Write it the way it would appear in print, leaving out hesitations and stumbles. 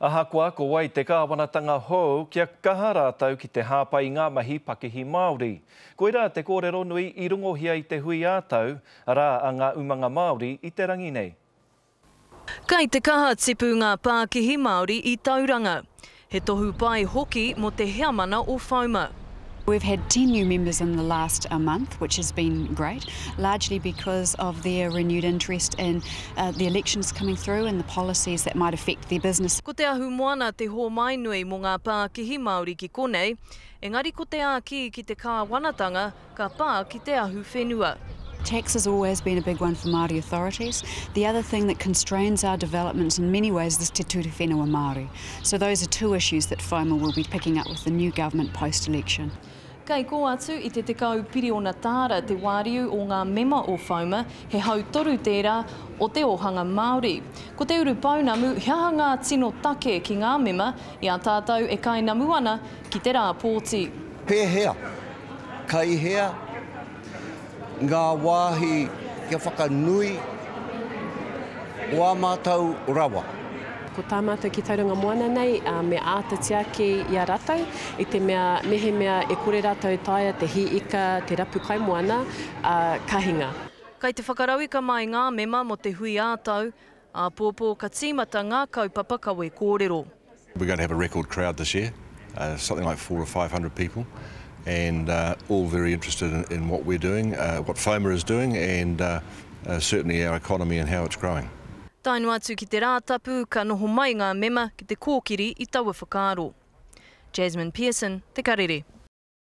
Ahakoa ko wai te kāwanatanga hou kia kaha rātau ki te hāpai ngā mahi Pakihi Māori. Koira te kōrero nui I rongohia I te hui ātau, rā a ngā umanga Māori I te rangi nei. Kei te kaha tipu ngā Pākihi Māori I Tauranga. He tohu pai hoki mo te heamana o Fauma. We've had 10 new members in the last month, which has been great, largely because of their renewed interest in the elections coming through and the policies that might affect their business. Ko te ahu moana te ho mai nui mo ngā Pākihi Māori ki konei, engari ko te āki ki te kāwanatanga ka pā ki te ahu whenua. Tax has always been a big one for Māori authorities. The other thing that constrains our developments in many ways is te ture whenua Māori. So those are two issues that Fauma will be picking up with the new government post-election. Kei ko atu I te tekau piri o na tāra te wāriu o ngā mema o Fauma, he hau toru tērā o te ohanga Māori. Ko te uru paunamu, hea ngā tino take ki ngā mema, I a tātou e kai namu ana ki te rā pōti. Pēhea, kai hea, ngā wāhi kia whakanui o a mātou rawa. Ko tā mātou ki Tauranga moana nei, me ātatia ki I a rātou, I te mea, mehe mea e kore rātou taia te hi ika, te rapu kai moana, kahinga. Kei te whakarauika mai ngā mema mo te hui ātau, a pōpō ka tīmata ngā kaupapa ka we kōrero. We're going to have a record crowd this year, something like 400 or 500 people, and all very interested in what we're doing, what Fauma is doing, and certainly our economy and how it's growing. Tainu atu ki te rātapu ka noho mai ngā mema ki te kōkiri I taua whakaaro. Jasmine Pearson, Te Karere.